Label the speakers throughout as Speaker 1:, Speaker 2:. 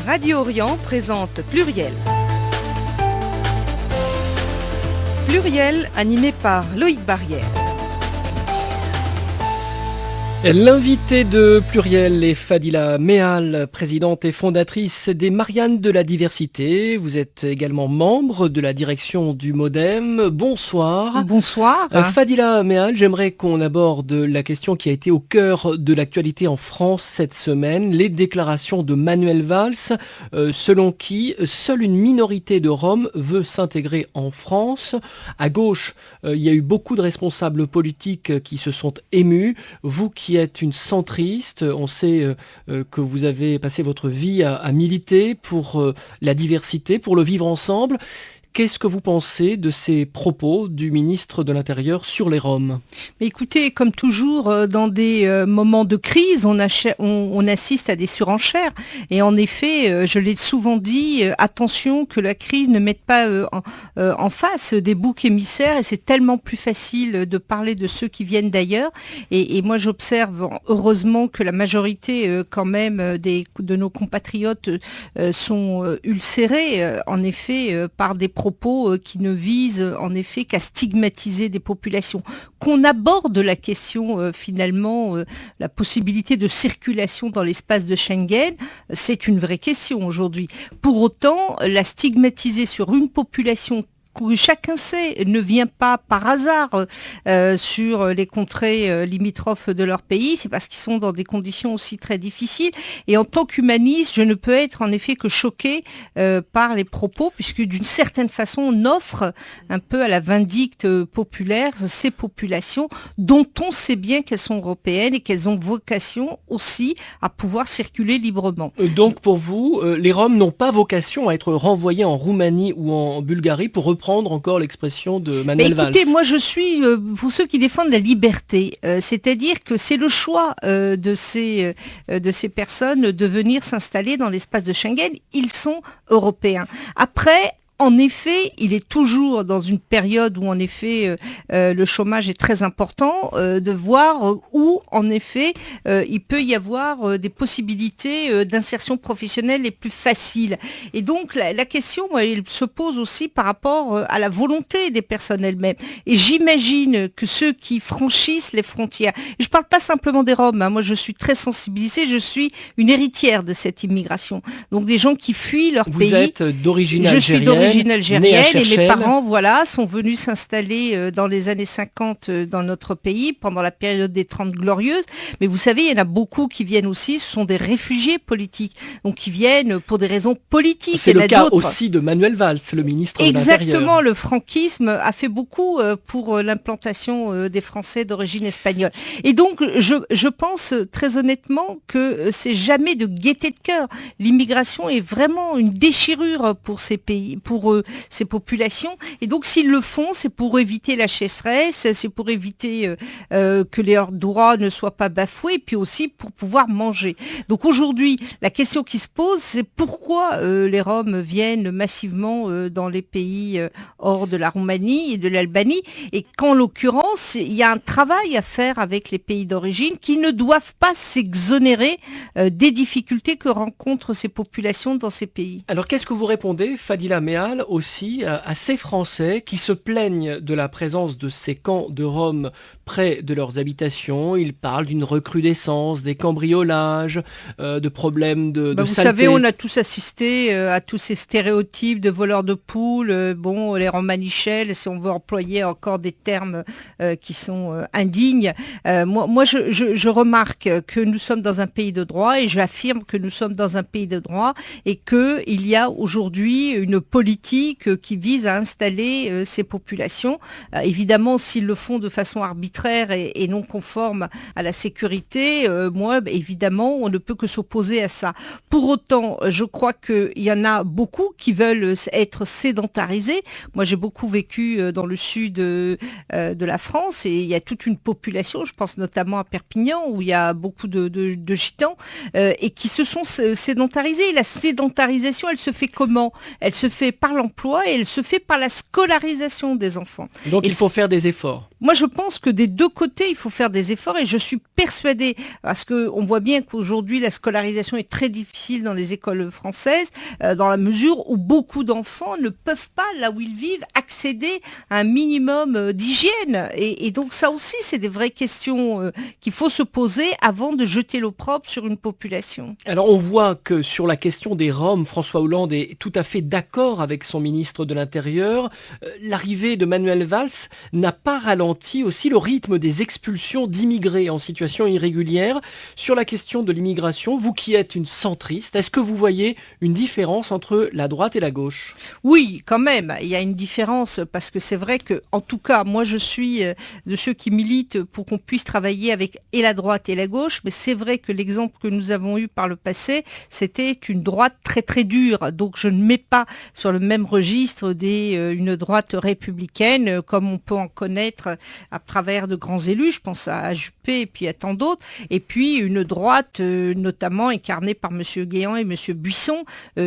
Speaker 1: Radio Orient présente Pluriel. Pluriel animé par Loïc Barrière.
Speaker 2: L'invitée de Pluriel est Fadila Mehal, présidente et fondatrice des Mariannes de la Diversité. Vous êtes également membre de la direction du MoDem. Bonsoir.
Speaker 3: Bonsoir.
Speaker 2: Fadila Mehal, j'aimerais qu'on aborde la question qui a été au cœur de l'actualité en France cette semaine, les déclarations de Manuel Valls, selon qui seule une minorité de Roms veut s'intégrer en France. À gauche, il y a eu beaucoup de responsables politiques qui se sont émus. Vous qui êtes une centriste, on sait que vous avez passé votre vie à militer pour la diversité, pour le vivre ensemble. Qu'est-ce que vous pensez de ces propos du ministre de l'Intérieur sur les Roms ?
Speaker 3: Mais écoutez, comme toujours, dans des moments de crise, on assiste à des surenchères. Et en effet, je l'ai souvent dit, attention que la crise ne mette pas en face des boucs émissaires. Et c'est tellement plus facile de parler de ceux qui viennent d'ailleurs. Et moi, j'observe heureusement que la majorité quand même de nos compatriotes sont ulcérés, en effet, par des propos qui ne visent en effet qu'à stigmatiser des populations. Qu'on aborde la question finalement, la possibilité de circulation dans l'espace de Schengen, c'est une vraie question aujourd'hui. Pour autant, la stigmatiser sur une population que chacun sait, ne vient pas par hasard sur les contrées limitrophes de leur pays, c'est parce qu'ils sont dans des conditions aussi très difficiles. Et en tant qu'humaniste, je ne peux être en effet que choquée par les propos, puisque d'une certaine façon, on offre un peu à la vindicte populaire ces populations dont on sait bien qu'elles sont européennes et qu'elles ont vocation aussi à pouvoir circuler librement.
Speaker 2: Donc pour vous, les Roms n'ont pas vocation à être renvoyés en Roumanie ou en Bulgarie pour reprendre encore l'expression de Manuel Valls.
Speaker 3: Écoutez, moi je suis pour ceux qui défendent la liberté, c'est-à-dire que c'est le choix de ces personnes de venir s'installer dans l'espace de Schengen. Ils sont européens. Après, en effet, il est toujours dans une période où en effet le chômage est très important, de voir où en effet il peut y avoir des possibilités d'insertion professionnelle les plus faciles. Et donc la question, elle se pose aussi par rapport à la volonté des personnes elles-mêmes. Et j'imagine que ceux qui franchissent les frontières, et je ne parle pas simplement des Roms, hein, moi je suis très sensibilisée, je suis une héritière de cette immigration. Donc des gens qui fuient leur pays.
Speaker 2: Vous êtes d'origine algérienne.
Speaker 3: Algérienne et mes parents sont venus s'installer dans les années 50 dans notre pays pendant la période des 30 glorieuses. Mais vous savez, il y en a beaucoup qui viennent aussi, ce sont des réfugiés politiques, donc qui viennent pour des raisons politiques.
Speaker 2: C'est le cas aussi de Manuel Valls, le ministre de l'Intérieur.
Speaker 3: Exactement, le franquisme a fait beaucoup pour l'implantation des Français d'origine espagnole. Et donc, je pense très honnêtement que c'est jamais de gaieté de cœur. L'immigration est vraiment une déchirure pour ces pays, pour ces populations. Et donc, s'ils le font, c'est pour éviter la chasseresse, c'est pour éviter que leurs droits ne soient pas bafoués, et puis aussi pour pouvoir manger. Donc aujourd'hui, la question qui se pose, c'est pourquoi les Roms viennent massivement dans les pays hors de la Roumanie et de l'Albanie, et qu'en l'occurrence, il y a un travail à faire avec les pays d'origine qui ne doivent pas s'exonérer des difficultés que rencontrent ces populations dans ces pays.
Speaker 2: Alors, qu'est-ce que vous répondez, Fadila Mehal, aussi à ces Français qui se plaignent de la présence de ces camps de Roms près de leurs habitations? Ils parlent d'une recrudescence, des cambriolages, de problèmes de
Speaker 3: vous
Speaker 2: saleté.
Speaker 3: savez, on a tous assisté à tous ces stéréotypes de voleurs de poules, les romanichels, si on veut employer encore des termes qui sont indignes. Moi, je remarque que nous sommes dans un pays de droit, et j'affirme que nous sommes dans un pays de droit, et qu'il y a aujourd'hui une politique qui vise à installer ces populations. Évidemment, s'ils le font de façon arbitraire et non conforme à la sécurité, évidemment, on ne peut que s'opposer à ça. Pour autant, je crois qu'il y en a beaucoup qui veulent être sédentarisés. Moi, j'ai beaucoup vécu dans le sud de la France, et il y a toute une population, je pense notamment à Perpignan, où il y a beaucoup de gitans, et qui se sont sédentarisés. Et la sédentarisation, elle se fait comment ? Elle se fait par l'emploi, et elle se fait par la scolarisation des enfants.
Speaker 2: Donc il faut faire des efforts.
Speaker 3: Moi, je pense que des deux côtés, il faut faire des efforts et je suis persuadée, parce qu'on voit bien qu'aujourd'hui, la scolarisation est très difficile dans les écoles françaises, dans la mesure où beaucoup d'enfants ne peuvent pas, là où ils vivent, accéder à un minimum d'hygiène. Et donc ça aussi, c'est des vraies questions qu'il faut se poser avant de jeter l'opprobre sur une population.
Speaker 2: Alors on voit que sur la question des Roms, François Hollande est tout à fait d'accord avec son ministre de l'Intérieur. L'arrivée de Manuel Valls n'a pas ralenti aussi le rythme des expulsions d'immigrés en situation irrégulière. Sur la question de l'immigration, vous qui êtes une centriste, est-ce que vous voyez une différence entre la droite et la gauche ?
Speaker 3: Oui, quand même, il y a une différence parce que c'est vrai que, en tout cas, moi je suis de ceux qui militent pour qu'on puisse travailler avec et la droite et la gauche, mais c'est vrai que l'exemple que nous avons eu par le passé, c'était une droite très très dure. Donc je ne mets pas sur le même registre une droite républicaine comme on peut en connaître à travers de grands élus, je pense à Juppé et puis à tant d'autres, et puis une droite notamment incarnée par M. Guéant et M. Buisson,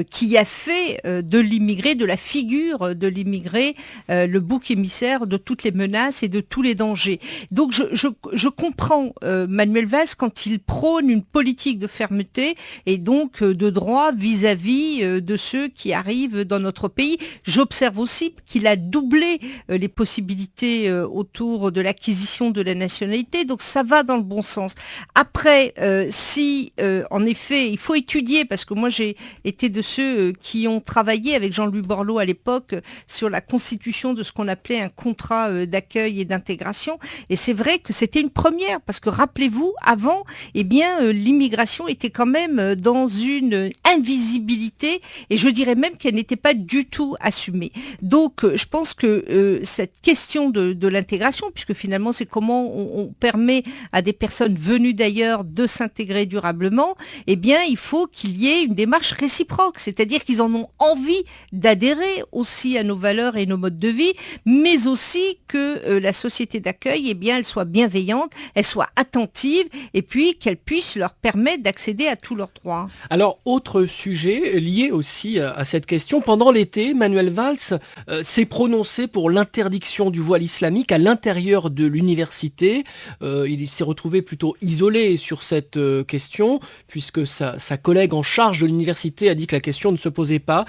Speaker 3: qui a fait de l'immigré, de la figure de l'immigré, le bouc émissaire de toutes les menaces et de tous les dangers. Donc je comprends Manuel Valls quand il prône une politique de fermeté et donc de droit vis-à-vis de ceux qui arrivent dans notre pays. J'observe aussi qu'il a doublé les possibilités autour de l'acquisition de la nationalité, donc ça va dans le bon sens. Après, si en effet, il faut étudier, parce que moi j'ai été de ceux qui ont travaillé avec Jean-Louis Borloo à l'époque sur la constitution de ce qu'on appelait un contrat d'accueil et d'intégration, et c'est vrai que c'était une première, parce que rappelez-vous, avant, eh bien, l'immigration était quand même dans une invisibilité, et je dirais même qu'elle n'était pas du tout assumée. Donc, je pense que cette question de l'intégration, puisque finalement c'est comment on permet à des personnes venues d'ailleurs de s'intégrer durablement, eh bien il faut qu'il y ait une démarche réciproque, c'est-à-dire qu'ils en ont envie d'adhérer aussi à nos valeurs et nos modes de vie, mais aussi que la société d'accueil, eh bien elle soit bienveillante, elle soit attentive, et puis qu'elle puisse leur permettre d'accéder à tous leurs droits.
Speaker 2: Alors, autre sujet lié aussi à cette question, pendant l'été, Manuel Valls s'est prononcé pour l'interdiction du voile islamique à l'intérieur de l'université. Il s'est retrouvé plutôt isolé sur cette question, puisque sa collègue en charge de l'université a dit que la question ne se posait pas.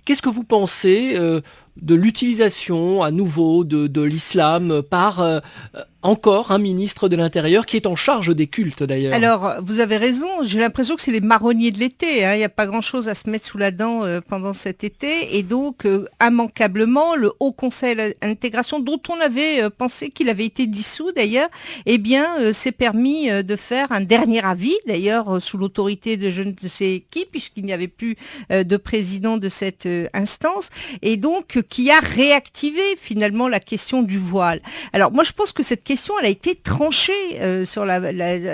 Speaker 2: Qu'est-ce que vous pensez de l'utilisation à nouveau de l'islam par encore un ministre de l'Intérieur qui est en charge des cultes d'ailleurs?
Speaker 3: Alors, vous avez raison, j'ai l'impression que c'est les marronniers de l'été, il n'y a pas grand-chose à se mettre sous la dent pendant cet été, et donc immanquablement, le Haut Conseil à l'intégration, dont on avait pensé qu'il avait été dissous d'ailleurs, eh bien, s'est permis de faire un dernier avis, d'ailleurs sous l'autorité de je ne sais qui, puisqu'il n'y avait plus de président de cette instance, et donc qui a réactivé finalement la question du voile. Alors moi je pense que cette question elle a été tranchée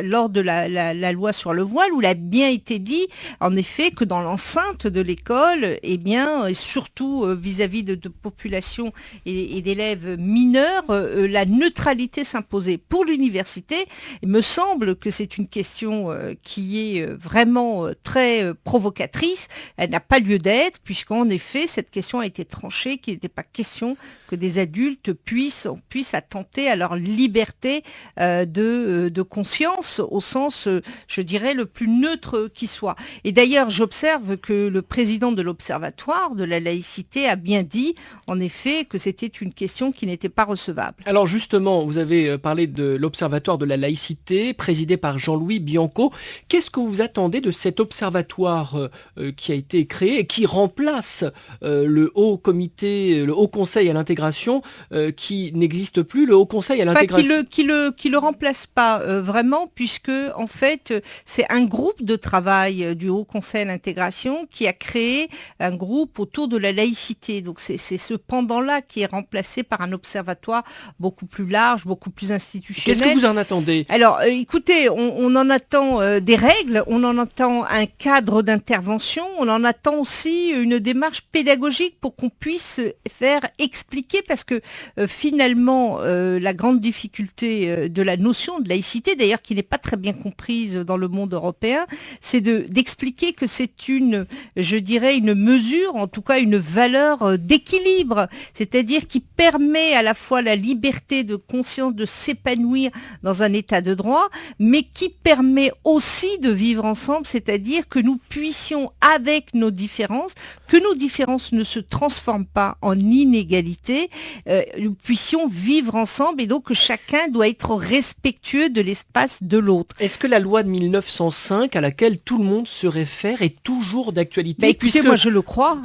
Speaker 3: lors de la loi sur le voile, où il a bien été dit en effet que dans l'enceinte de l'école, eh bien surtout vis-à-vis de populations et d'élèves mineurs, la neutralité s'imposait. Pour l'université, il me semble que c'est une question qui est vraiment très provocatrice. Elle n'a pas lieu d'être, puisqu'en effet cette question a été tranchée, qu'il n'était pas question que des adultes puissent attenter à leur liberté de conscience, au sens, je dirais, le plus neutre qui soit. Et d'ailleurs, j'observe que le président de l'Observatoire de la laïcité a bien dit, en effet, que c'était une question qui n'était pas recevable.
Speaker 2: Alors justement, vous avez parlé de l'Observatoire de la laïcité, présidé par Jean-Louis Bianco. Qu'est-ce que vous attendez de cet observatoire qui a été créé et qui remplace le Haut Conseil à l'intégration qui n'existe plus, le Haut Conseil à l'intégration?
Speaker 3: Enfin, qui le remplace pas vraiment, puisque en fait c'est un groupe de travail du Haut Conseil à l'intégration qui a créé un groupe autour de la laïcité. Donc c'est ce pendant-là qui est remplacé par un observatoire beaucoup plus large, beaucoup plus institutionnel.
Speaker 2: Qu'est-ce que vous en attendez?
Speaker 3: Alors écoutez, on en attend des règles, on en attend un cadre d'intervention, on en attend aussi une démarche pédagogique pour qu'on puisse faire expliquer d'expliquer parce que finalement, la grande difficulté de la notion de laïcité, d'ailleurs qui n'est pas très bien comprise dans le monde européen, c'est d'expliquer que c'est une mesure, en tout cas une valeur d'équilibre, c'est-à-dire qui permet à la fois la liberté de conscience de s'épanouir dans un état de droit, mais qui permet aussi de vivre ensemble, c'est-à-dire que nous puissions, avec nos différences, que nos différences ne se transforment pas en inégalité, nous puissions vivre ensemble et donc que chacun doit être respectueux de l'espace de l'autre.
Speaker 2: Est-ce que la loi de 1905 à laquelle tout le monde se réfère est toujours d'actualité?
Speaker 3: Écoutez, moi je le crois.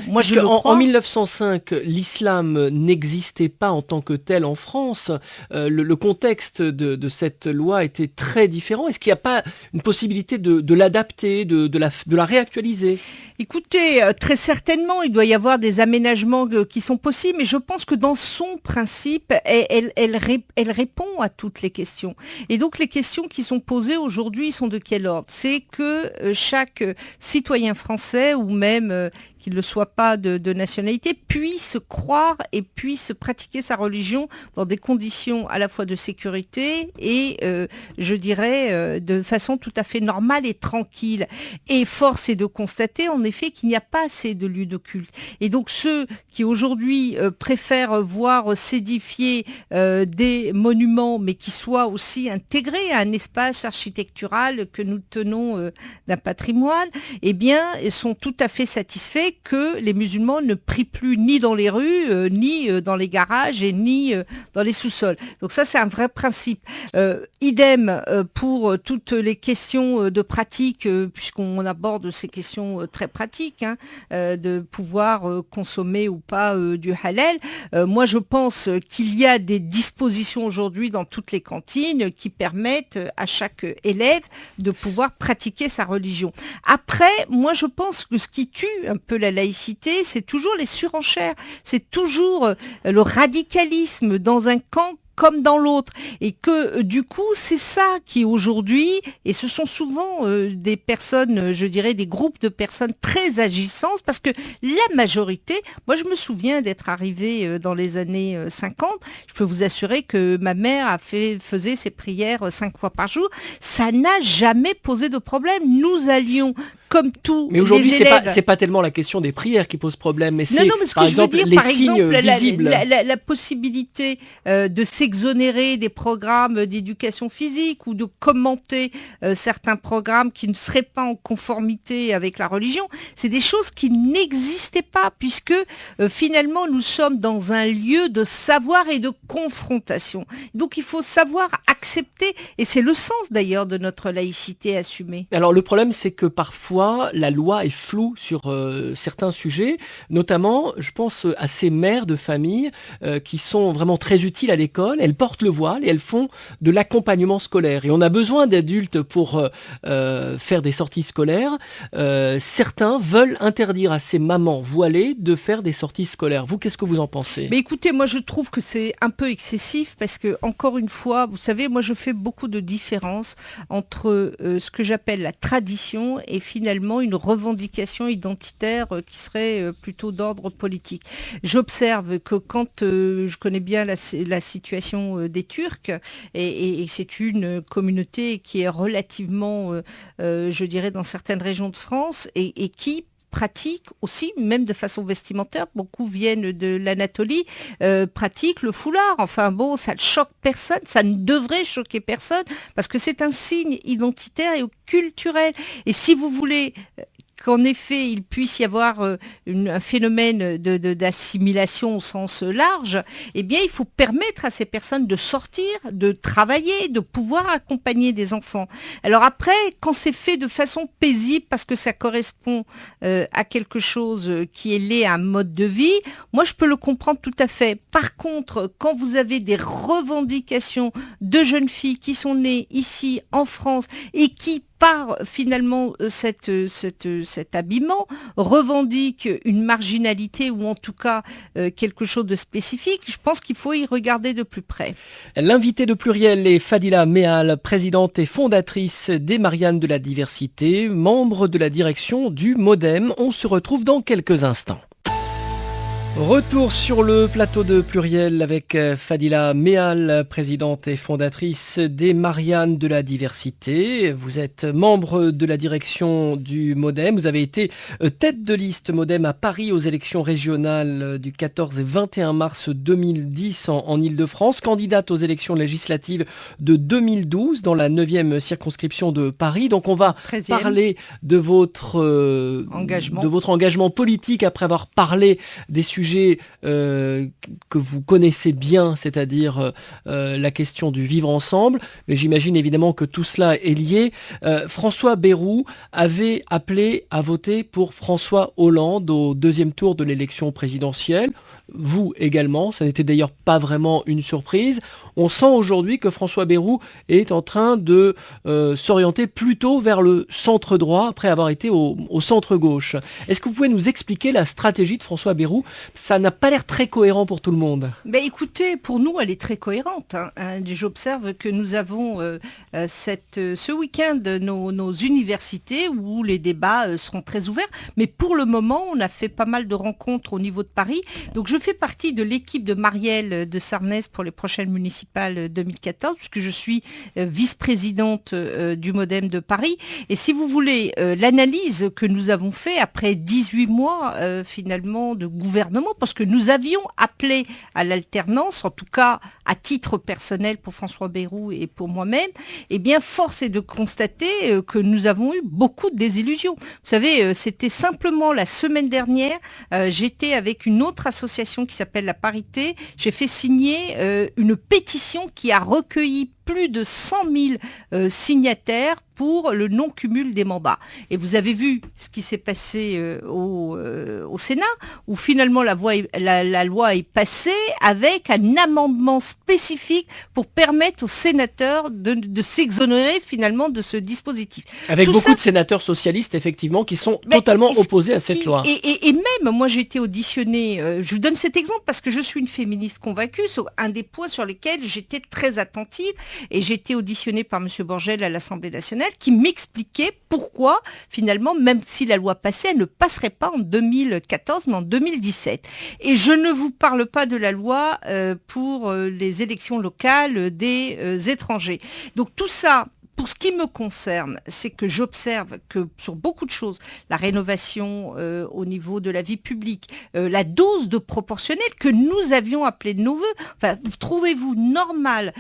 Speaker 2: En 1905, l'islam n'existait pas en tant que tel en France. Le contexte de cette loi était très différent. Est-ce qu'il n'y a pas une possibilité de l'adapter, de la réactualiser?
Speaker 3: Écoutez, très certainement, il doit y avoir des aménagements qui sont possibles, mais je pense que dans son principe, elle répond à toutes les questions. Et donc les questions qui sont posées aujourd'hui sont de quel ordre? C'est que chaque citoyen français, ou même qu'il ne soit pas de nationalité, puisse croire et puisse pratiquer sa religion dans des conditions à la fois de sécurité et, de façon tout à fait normale et tranquille. Et force est de constater, en effet, qu'il n'y a pas assez de lieux de culte. Et donc ceux qui aujourd'hui préfèrent voir s'édifier des monuments, mais qui soient aussi intégrés à un espace architectural que nous tenons d'un patrimoine, eh bien, sont tout à fait satisfaits que les musulmans ne prient plus ni dans les rues, ni dans les garages et ni dans les sous-sols. Donc ça, c'est un vrai principe. Idem pour toutes les questions de pratique, puisqu'on aborde ces questions très pratiques, de pouvoir consommer ou pas du halal. Moi, je pense qu'il y a des dispositions aujourd'hui dans toutes les cantines qui permettent à chaque élève de pouvoir pratiquer sa religion. Après, moi, je pense que ce qui tue un peu la laïcité, c'est toujours les surenchères, c'est toujours le radicalisme dans un camp comme dans l'autre, et que du coup c'est ça qui aujourd'hui, et ce sont souvent des personnes, je dirais des groupes de personnes très agissantes, parce que la majorité, moi je me souviens d'être arrivée dans les années 50, je peux vous assurer que ma mère faisait ses prières 5 fois par jour, ça n'a jamais posé de problème, nous allions comme tous
Speaker 2: mais aujourd'hui,
Speaker 3: les élèves...
Speaker 2: c'est pas tellement la question des prières qui pose problème, mais c'est
Speaker 3: mais
Speaker 2: par exemple les signes visibles.
Speaker 3: La possibilité de s'exonérer des programmes d'éducation physique ou de commenter certains programmes qui ne seraient pas en conformité avec la religion, c'est des choses qui n'existaient pas, puisque finalement nous sommes dans un lieu de savoir et de confrontation. Donc il faut savoir accepter, et c'est le sens d'ailleurs de notre laïcité assumée.
Speaker 2: Alors le problème, c'est que parfois la loi est floue sur certains sujets, notamment je pense à ces mères de famille qui sont vraiment très utiles à l'école, elles portent le voile et elles font de l'accompagnement scolaire, et on a besoin d'adultes pour faire des sorties scolaires. Certains veulent interdire à ces mamans voilées de faire des sorties scolaires. Vous, qu'est-ce que vous en pensez?
Speaker 3: Mais écoutez, moi je trouve que c'est un peu excessif, parce que encore une fois, vous savez, moi je fais beaucoup de différence entre ce que j'appelle la tradition et finalement une revendication identitaire qui serait plutôt d'ordre politique. J'observe que quand je connais bien la situation des Turcs, et c'est une communauté qui est relativement, je dirais, dans certaines régions de France, et qui pratiquent aussi, même de façon vestimentaire, beaucoup viennent de l'Anatolie, pratiquent le foulard. Enfin bon, ça ne choque personne, ça ne devrait choquer personne, parce que c'est un signe identitaire et culturel. Et si vous voulez qu'en effet, il puisse y avoir un phénomène d'assimilation au sens large, eh bien, il faut permettre à ces personnes de sortir, de travailler, de pouvoir accompagner des enfants. Alors après, quand c'est fait de façon paisible, parce que ça correspond à quelque chose qui est lié à un mode de vie, moi, je peux le comprendre tout à fait. Par contre, quand vous avez des revendications de jeunes filles qui sont nées ici, en France, et qui par finalement cet habillement, revendique une marginalité ou en tout cas quelque chose de spécifique, je pense qu'il faut y regarder de plus près.
Speaker 2: L'invitée de Pluriel est Fadila Mehal, présidente et fondatrice des Mariannes de la Diversité, membre de la direction du MODEM. On se retrouve dans quelques instants. Retour sur le plateau de Pluriel avec Fadila Mehal, présidente et fondatrice des Mariannes de la diversité. Vous êtes membre de la direction du MoDem. Vous avez été tête de liste MoDem à Paris aux élections régionales du 14 et 21 mars 2010 en Ile-de-France. Candidate aux élections législatives de 2012 dans la 9e circonscription de Paris. Donc on va
Speaker 3: 13e.
Speaker 2: parler de votre engagement politique après avoir parlé des sujets que vous connaissez bien, c'est-à-dire la question du vivre ensemble, mais j'imagine évidemment que tout cela est lié. François Bayrou avait appelé à voter pour François Hollande au deuxième tour de l'élection présidentielle. Vous également, ça n'était d'ailleurs pas vraiment une surprise. On sent aujourd'hui que François Bayrou est en train de s'orienter plutôt vers le centre-droit après avoir été au centre-gauche. Est-ce que vous pouvez nous expliquer la stratégie de François Bayrou ? Ça n'a pas l'air très cohérent pour tout le monde.
Speaker 3: Écoutez, pour nous, elle est très cohérente. J'observe que nous avons ce week-end nos universités où les débats seront très ouverts. Mais pour le moment, on a fait pas mal de rencontres au niveau de Paris. Donc je fais partie de l'équipe de Marielle de Sarnez pour les prochaines municipales 2014, puisque je suis vice-présidente du MoDem de Paris. Et si vous voulez, l'analyse que nous avons fait après 18 mois finalement de gouvernement, parce que nous avions appelé à l'alternance, en tout cas à titre personnel pour François Bayrou et pour moi-même, eh bien force est de constater que nous avons eu beaucoup de désillusions. Vous savez, c'était simplement la semaine dernière, j'étais avec une autre association qui s'appelle La Parité, j'ai fait signer une pétition qui a recueilli plus de 100 000 signataires pour le non-cumul des mandats. Et vous avez vu ce qui s'est passé au Sénat, où finalement la loi est passée avec un amendement spécifique pour permettre aux sénateurs de s'exonérer finalement de ce dispositif.
Speaker 2: Avec beaucoup de sénateurs socialistes, effectivement, qui sont totalement opposés à cette loi.
Speaker 3: Et même, moi j'ai été auditionnée, je vous donne cet exemple parce que je suis une féministe convaincue, c'est un des points sur lesquels j'étais très attentive, et j'ai été auditionnée par M. Borgel à l'Assemblée nationale qui m'expliquait pourquoi, finalement, même si la loi passait, elle ne passerait pas en 2014, mais en 2017. Et je ne vous parle pas de la loi pour les élections locales des étrangers. Donc tout ça, pour ce qui me concerne, c'est que j'observe que sur beaucoup de choses, la rénovation au niveau de la vie publique, la dose de proportionnelle que nous avions appelée de nos voeux, enfin, trouvez-vous normal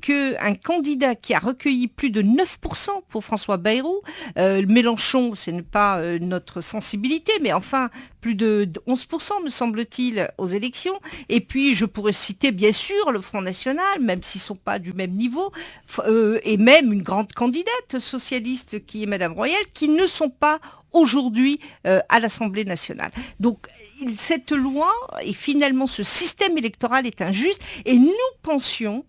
Speaker 3: qu'un candidat qui a recueilli plus de 9% pour François Bayrou, Mélenchon, ce n'est pas notre sensibilité, mais enfin, plus de 11% me semble-t-il aux élections, et puis je pourrais citer bien sûr le Front National, même s'ils ne sont pas du même niveau, et même une grande candidate socialiste qui est Madame Royal, qui ne sont pas aujourd'hui à l'Assemblée nationale. Donc cette loi et finalement ce système électoral est injuste, et nous pensions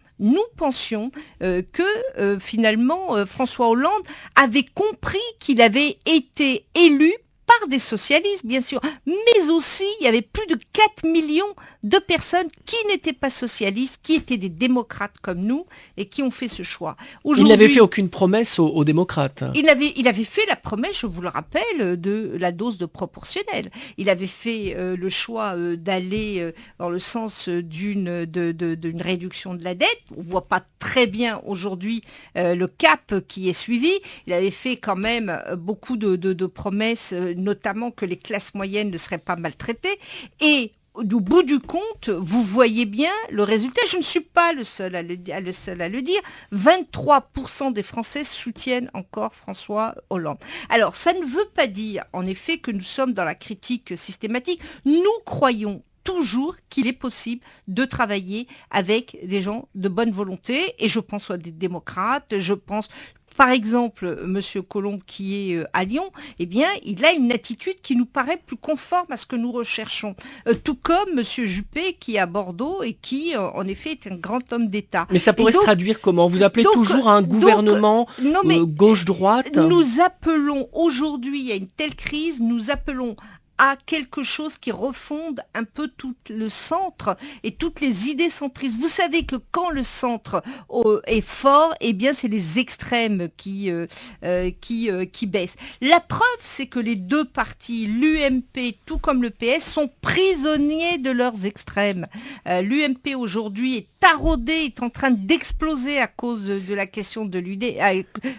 Speaker 3: que finalement François Hollande avait compris qu'il avait été élu par des socialistes, bien sûr, mais aussi il y avait plus de 4 millions de personnes qui n'étaient pas socialistes, qui étaient des démocrates comme nous et qui ont fait ce choix.
Speaker 2: Il n'avait fait aucune promesse aux démocrates.
Speaker 3: Il avait fait la promesse, je vous le rappelle, de la dose de proportionnelle. Il avait fait le choix d'aller dans le sens d'une réduction de la dette. On ne voit pas très bien aujourd'hui le cap qui est suivi. Il avait fait quand même beaucoup de promesses, notamment que les classes moyennes ne seraient pas maltraitées. Et du bout du compte, vous voyez bien le résultat. Je ne suis pas le seul à le dire. 23% des Français soutiennent encore François Hollande. Alors, ça ne veut pas dire, en effet, que nous sommes dans la critique systématique. Nous croyons toujours qu'il est possible de travailler avec des gens de bonne volonté. Et je pense à des démocrates, je pense... Par exemple, M. Colomb, qui est à Lyon, eh bien, il a une attitude qui nous paraît plus conforme à ce que nous recherchons. Tout comme M. Juppé, qui est à Bordeaux et qui, en effet, est un grand homme d'État.
Speaker 2: Mais ça pourrait se traduire comment ? Vous appelez toujours à un gouvernement gauche-droite ?
Speaker 3: Nous appelons aujourd'hui, il y a une telle crise, nous appelons à quelque chose qui refonde un peu tout le centre et toutes les idées centristes. Vous savez que quand le centre est fort, eh bien c'est les extrêmes qui baissent. La preuve, c'est que les deux partis, l'UMP tout comme le PS, sont prisonniers de leurs extrêmes. L'UMP aujourd'hui est taraudé, est en train d'exploser à cause de la question de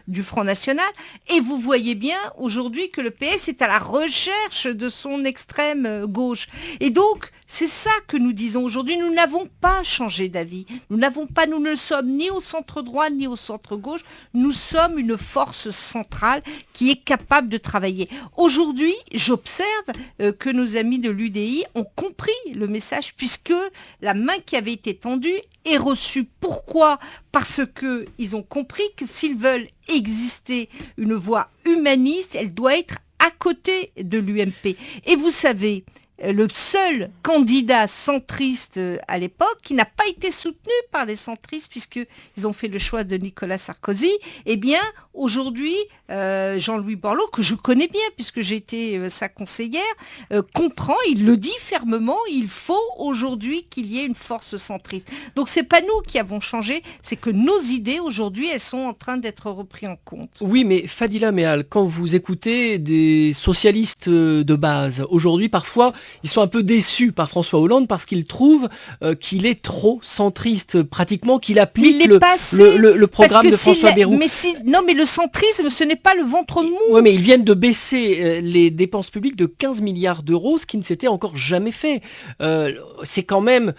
Speaker 3: du Front National. Et vous voyez bien aujourd'hui que le PS est à la recherche de son extrême gauche. Et donc, c'est ça que nous disons aujourd'hui. Nous n'avons pas changé d'avis. Nous ne sommes ni au centre droit ni au centre gauche. Nous sommes une force centrale qui est capable de travailler. Aujourd'hui, j'observe que nos amis de l'UDI ont compris le message puisque la main qui avait été tendue est reçue. Pourquoi ? Parce qu'ils ont compris que s'ils veulent exister une voie humaniste, elle doit être à côté de l'UMP. Et vous savez, le seul candidat centriste à l'époque qui n'a pas été soutenu par les centristes puisqu'ils ont fait le choix de Nicolas Sarkozy, eh bien aujourd'hui Jean-Louis Borloo, que je connais bien puisque j'ai été sa conseillère, comprend, il le dit fermement, il faut aujourd'hui qu'il y ait une force centriste. Donc c'est pas nous qui avons changé, c'est que nos idées aujourd'hui elles sont en train d'être reprises en compte.
Speaker 2: Oui, mais Fadila Meal, quand vous écoutez des socialistes de base, aujourd'hui parfois ils sont un peu déçus par François Hollande parce qu'ils trouvent qu'il est trop centriste, pratiquement qu'il applique le programme de François Bayrou.
Speaker 3: Non, mais le centrisme, ce n'est pas le ventre mou.
Speaker 2: Oui, mais ils viennent de baisser les dépenses publiques de 15 milliards d'euros, ce qui ne s'était encore jamais fait. C'est quand même...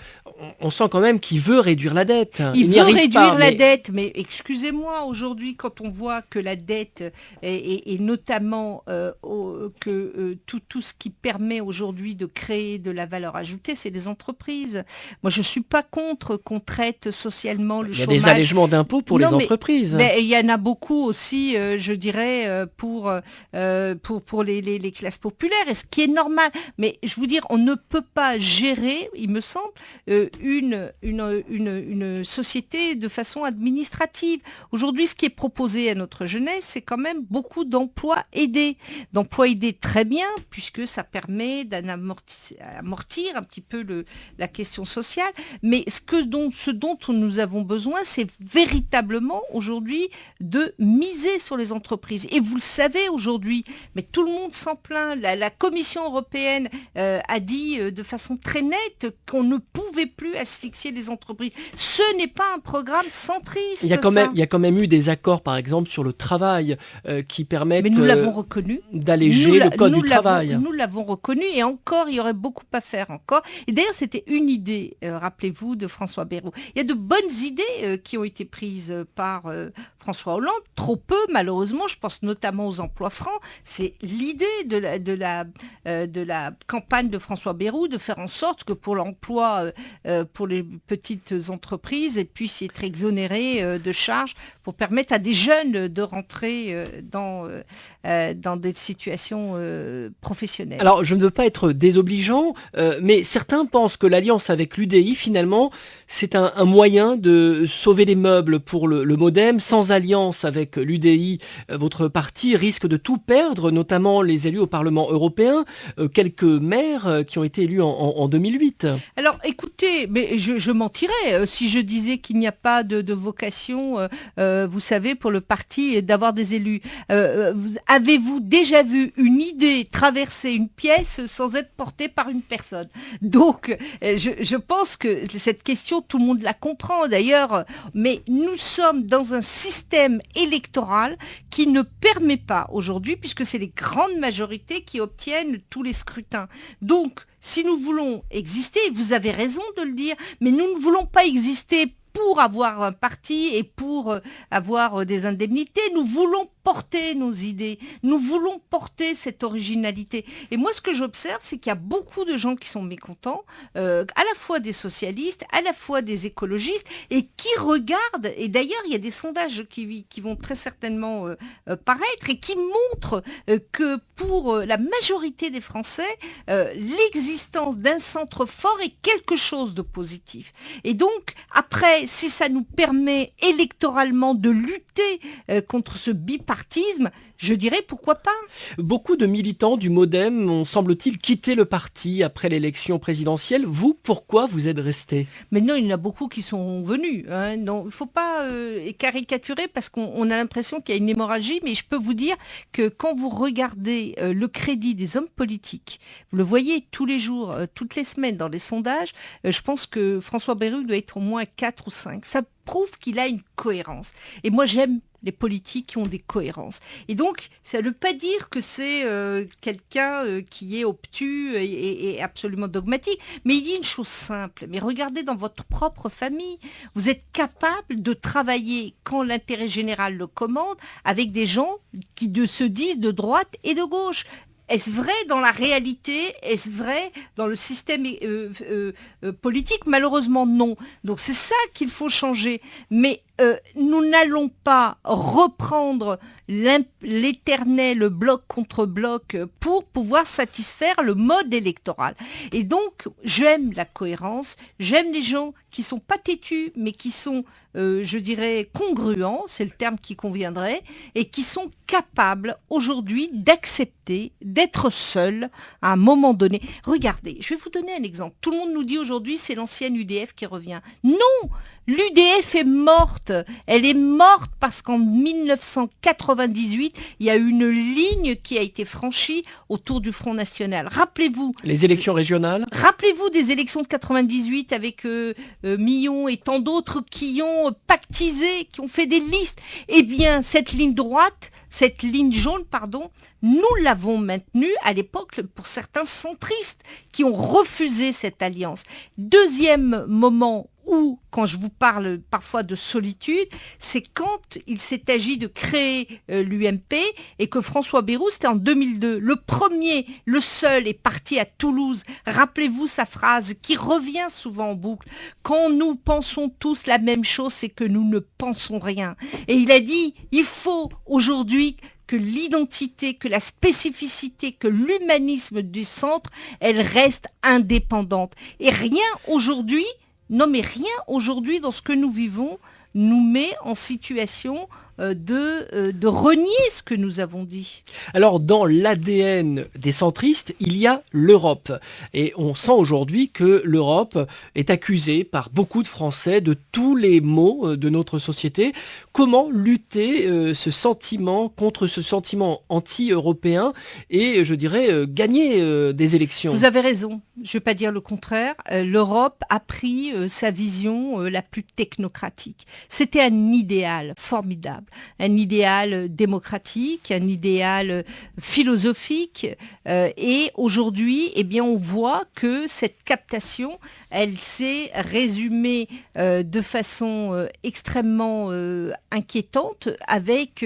Speaker 2: On sent quand même qu'il veut réduire la dette.
Speaker 3: Il veut réduire la dette, mais excusez-moi, aujourd'hui, quand on voit que la dette, et notamment tout ce qui permet aujourd'hui de créer de la valeur ajoutée, c'est les entreprises. Moi, je ne suis pas contre qu'on traite socialement le chômage.
Speaker 2: Il y a des allègements d'impôts pour les entreprises.
Speaker 3: Mais il y en a beaucoup aussi, je dirais, pour les classes populaires, et ce qui est normal. Mais je vous dire, on ne peut pas gérer, il me semble, une société de façon administrative. Aujourd'hui, ce qui est proposé à notre jeunesse, c'est quand même beaucoup d'emplois aidés. D'emplois aidés très bien, puisque ça permet d'amortir un petit peu la question sociale. Mais ce dont nous avons besoin, c'est véritablement aujourd'hui de miser sur les entreprises. Et vous le savez aujourd'hui, mais tout le monde s'en plaint. La Commission européenne a dit de façon très nette qu'on ne pouvait plus asphyxier les entreprises. Ce n'est pas un programme centriste.
Speaker 2: Il y a quand même eu des accords, par exemple, sur le travail qui permettent d'alléger le code du travail.
Speaker 3: Nous l'avons reconnu et encore, il y aurait beaucoup à faire encore. Et d'ailleurs, c'était une idée, rappelez-vous, de François Bayrou. Il y a de bonnes idées qui ont été prises par François Hollande, trop peu, malheureusement. Je pense notamment aux emplois francs. C'est l'idée de la campagne de François Bayrou de faire en sorte que pour l'emploi pour les petites entreprises et puissent être exonérés de charges pour permettre à des jeunes de rentrer dans des situations professionnelles.
Speaker 2: Alors, je ne veux pas être désobligeant, mais certains pensent que l'alliance avec l'UDI, finalement, c'est un moyen de sauver les meubles pour le MoDem. Sans alliance avec l'UDI, votre parti risque de tout perdre, notamment les élus au Parlement européen, quelques maires qui ont été élus en 2008.
Speaker 3: Alors, écoutez, mais je mentirais si je disais qu'il n'y a pas de vocation, vous savez, pour le parti d'avoir des élus. Avez-vous déjà vu une idée traverser une pièce sans être portée par une personne ? Donc, je pense que cette question, tout le monde la comprend d'ailleurs, mais nous sommes dans un système électoral qui ne permet pas aujourd'hui, puisque c'est les grandes majorités qui obtiennent tous les scrutins. Donc, si nous voulons exister, vous avez raison de le dire, mais nous ne voulons pas exister pour avoir un parti et pour avoir des indemnités. Nous voulons porter nos idées, nous voulons porter cette originalité. Et moi, ce que j'observe, c'est qu'il y a beaucoup de gens qui sont mécontents, à la fois des socialistes, à la fois des écologistes, et qui regardent, et d'ailleurs, il y a des sondages qui vont très certainement paraître, et qui montrent que pour la majorité des Français, l'existence d'un centre fort est quelque chose de positif. Et donc, après, après, si ça nous permet électoralement de lutter contre ce bipartisme, je dirais pourquoi pas.
Speaker 2: Beaucoup de militants du MoDem ont, semble-t-il, quitté le parti après l'élection présidentielle. Vous, pourquoi vous êtes resté?
Speaker 3: Maintenant, il y en a beaucoup qui sont venus. Non, il ne faut pas caricaturer parce qu'on a l'impression qu'il y a une hémorragie, mais je peux vous dire que quand vous regardez le crédit des hommes politiques, vous le voyez tous les jours, toutes les semaines dans les sondages, je pense que François Bayrou doit être au moins 4 ou 5. Ça prouve qu'il a une cohérence. Et moi, j'aime les politiques qui ont des cohérences. Et donc, ça ne veut pas dire que c'est quelqu'un qui est obtus et absolument dogmatique, mais il dit une chose simple. Mais regardez dans votre propre famille, vous êtes capable de travailler quand l'intérêt général le commande avec des gens qui se disent de droite et de gauche. Est-ce vrai dans la réalité? Est-ce vrai dans le système politique? Malheureusement, non. Donc c'est ça qu'il faut changer. Mais nous n'allons pas reprendre l'éternel bloc contre bloc pour pouvoir satisfaire le mode électoral. Et donc, j'aime la cohérence, j'aime les gens qui sont pas têtus, mais qui sont, je dirais, congruents, c'est le terme qui conviendrait, et qui sont capables aujourd'hui d'accepter d'être seuls à un moment donné. Regardez, je vais vous donner un exemple. Tout le monde nous dit aujourd'hui c'est l'ancienne UDF qui revient. Non! L'UDF est morte. Elle est morte parce qu'en 1998, il y a une ligne qui a été franchie autour du Front National. Rappelez-vous.
Speaker 2: Les élections régionales?
Speaker 3: Rappelez-vous des élections de 98 avec Millon et tant d'autres qui ont pactisé, qui ont fait des listes. Eh bien, cette ligne jaune, nous l'avons maintenue à l'époque pour certains centristes qui ont refusé cette alliance. Deuxième moment où, quand je vous parle parfois de solitude, c'est quand il s'est agi de créer l'UMP et que François Bayrou, c'était en 2002, le premier, le seul est parti à Toulouse. Rappelez-vous sa phrase qui revient souvent en boucle. Quand nous pensons tous la même chose, c'est que nous ne pensons rien. Et il a dit, il faut aujourd'hui que l'identité, que la spécificité, que l'humanisme du centre, elle reste indépendante. Et rien aujourd'hui dans ce que nous vivons nous met en situation de renier ce que nous avons dit.
Speaker 2: Alors, dans l'ADN des centristes, il y a l'Europe. Et on sent aujourd'hui que l'Europe est accusée par beaucoup de Français de tous les maux de notre société. Comment lutter contre ce sentiment anti-européen et, je dirais, gagner des élections?
Speaker 3: Vous avez raison. Je ne vais pas dire le contraire. L'Europe a pris sa vision la plus technocratique. C'était un idéal formidable. Un idéal démocratique, un idéal philosophique. Et aujourd'hui, eh bien, on voit que cette captation, elle s'est résumée de façon extrêmement inquiétante avec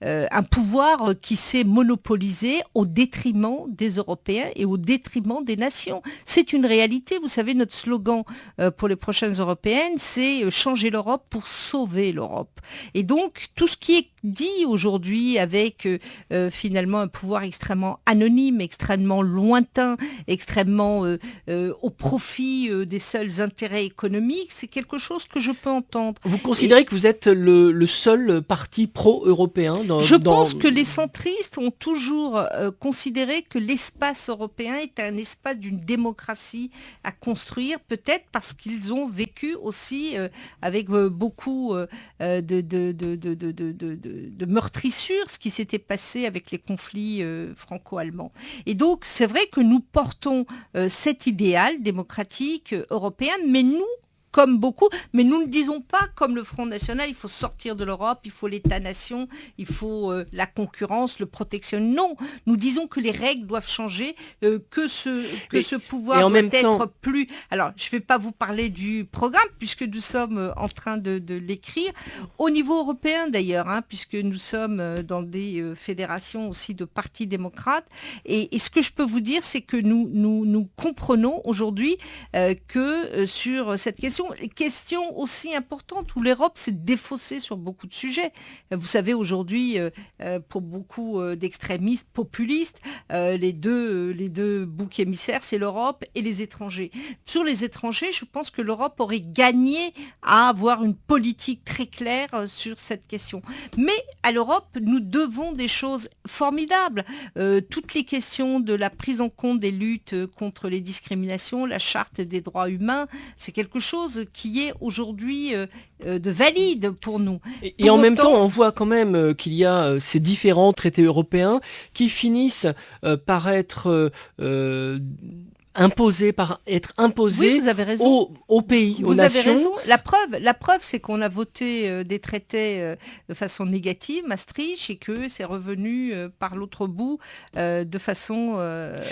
Speaker 3: un pouvoir qui s'est monopolisé au détriment des Européens et au détriment des nations. C'est une réalité. Vous savez, notre slogan pour les prochaines européennes, c'est changer l'Europe pour sauver l'Europe. Et donc, tout ce qui est dit aujourd'hui avec finalement un pouvoir extrêmement anonyme, extrêmement lointain, extrêmement au profit des seuls intérêts économiques, c'est quelque chose que je peux entendre.
Speaker 2: Vous considérez que vous êtes le seul parti pro-européen
Speaker 3: Je pense que les centristes ont toujours considéré que l'espace européen est un espace d'une démocratie à construire, peut-être parce qu'ils ont vécu aussi avec beaucoup de meurtrissures, ce qui s'était passé avec les conflits franco-allemands. Et donc, c'est vrai que nous portons cet idéal démocratique européen, mais nous, comme beaucoup, mais nous ne disons pas comme le Front National, il faut sortir de l'Europe, il faut l'État-nation, il faut la concurrence, le protectionnisme. Non, nous disons que les règles doivent changer, que ce pouvoir doit être plus... Alors, je ne vais pas vous parler du programme, puisque nous sommes en train de l'écrire, au niveau européen d'ailleurs, puisque nous sommes dans des fédérations aussi de partis démocrates. Et ce que je peux vous dire, c'est que nous comprenons aujourd'hui que sur cette question, question aussi importante où l'Europe s'est défaussée sur beaucoup de sujets. Vous savez, aujourd'hui, pour beaucoup d'extrémistes populistes, les deux boucs émissaires, c'est l'Europe et les étrangers. Sur les étrangers, je pense que l'Europe aurait gagné à avoir une politique très claire sur cette question. Mais à l'Europe, nous devons des choses formidables. Toutes les questions de la prise en compte des luttes contre les discriminations, la charte des droits humains, c'est quelque chose qui est aujourd'hui de valide pour nous.
Speaker 2: Et en même temps, on voit quand même qu'il y a ces différents traités européens qui finissent par être imposés
Speaker 3: Oui, vous avez raison.
Speaker 2: aux pays, aux
Speaker 3: Vous
Speaker 2: nations.
Speaker 3: avez raison. La preuve, c'est qu'on a voté des traités de façon négative, Maastricht, et que c'est revenu par l'autre bout de façon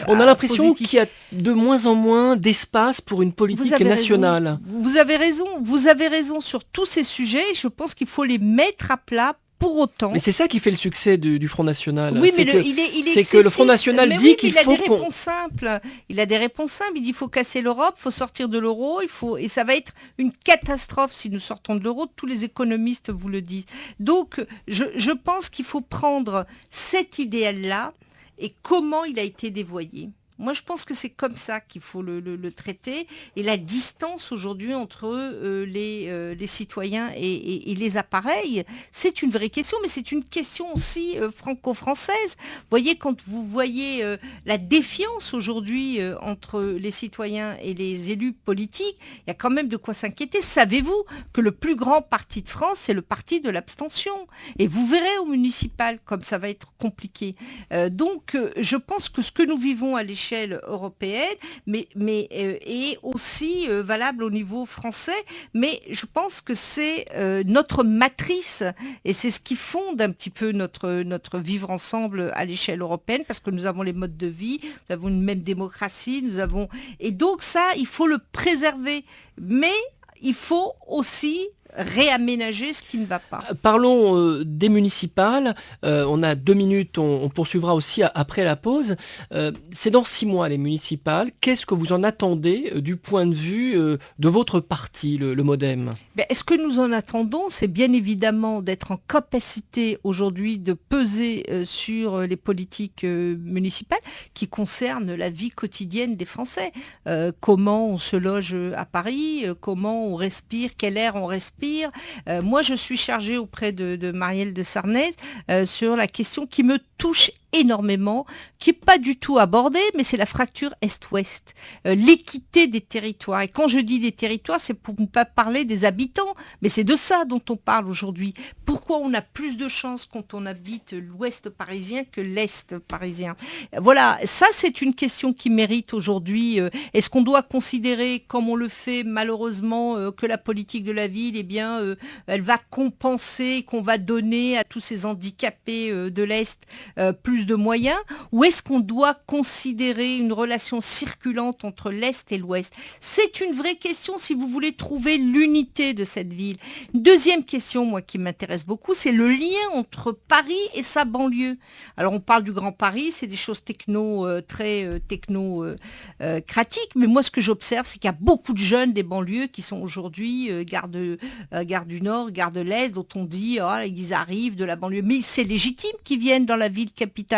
Speaker 2: On a l'impression
Speaker 3: positive.
Speaker 2: qu'il y a de moins en moins d'espace pour une politique nationale.
Speaker 3: Vous avez raison sur tous ces sujets. Je pense qu'il faut les mettre à plat. Pour autant.
Speaker 2: Mais c'est ça qui fait le succès du Front National.
Speaker 3: Oui, mais
Speaker 2: il
Speaker 3: est
Speaker 2: c'est que le Front National dit qu'il faut
Speaker 3: Il a des réponses simples. Il a des réponses simples. Il dit qu'il faut casser l'Europe, il faut sortir de l'euro, et ça va être une catastrophe si nous sortons de l'euro. Tous les économistes vous le disent. Donc, je pense qu'il faut prendre cet idéal-là et comment il a été dévoyé. Moi, je pense que c'est comme ça qu'il faut le traiter. Et la distance aujourd'hui entre les citoyens et les appareils, c'est une vraie question, mais c'est une question aussi franco-française. Vous voyez, quand vous voyez la défiance aujourd'hui entre les citoyens et les élus politiques, il y a quand même de quoi s'inquiéter. Savez-vous que le plus grand parti de France, c'est le parti de l'abstention? Et vous verrez au municipal comme ça va être compliqué. Donc, je pense que ce que nous vivons à l'échelle européenne, mais est aussi valable au niveau français, mais je pense que c'est notre matrice et c'est ce qui fonde un petit peu notre vivre ensemble à l'échelle européenne, parce que nous avons les modes de vie, nous avons une même démocratie, et donc ça, il faut le préserver, mais il faut aussi réaménager ce qui ne va pas.
Speaker 2: Parlons des municipales. On a 2 minutes, on poursuivra aussi après la pause. C'est dans 6 mois les municipales. Qu'est-ce que vous en attendez du point de vue de votre parti, le MoDem?
Speaker 3: Ce que nous en attendons, c'est bien évidemment d'être en capacité aujourd'hui de peser sur les politiques municipales qui concernent la vie quotidienne des Français. Comment on se loge à Paris, comment on respire, quel air on respire. Moi, je suis chargée auprès de Marielle de Sarnez sur la question qui me touche énormément, qui n'est pas du tout abordée, mais c'est la fracture Est-Ouest, l'équité des territoires. Et quand je dis des territoires, c'est pour ne pas parler des habitants, mais c'est de ça dont on parle aujourd'hui. Pourquoi on a plus de chance quand on habite l'Ouest parisien que l'Est parisien? Voilà, ça c'est une question qui mérite aujourd'hui. Est-ce qu'on doit considérer, comme on le fait malheureusement, que la politique de la ville, elle va compenser, qu'on va donner à tous ces handicapés de l'Est plus de moyens, ou est-ce qu'on doit considérer une relation circulante entre l'Est et l'Ouest? C'est une vraie question si vous voulez trouver l'unité de cette ville. Deuxième question, moi, qui m'intéresse beaucoup, c'est le lien entre Paris et sa banlieue. Alors, on parle du Grand Paris, c'est des choses très technocratiques, mais moi, ce que j'observe, c'est qu'il y a beaucoup de jeunes des banlieues qui sont aujourd'hui gare du Nord, gare de l'Est, dont on dit, ils arrivent de la banlieue. Mais c'est légitime qu'ils viennent dans la ville capitale.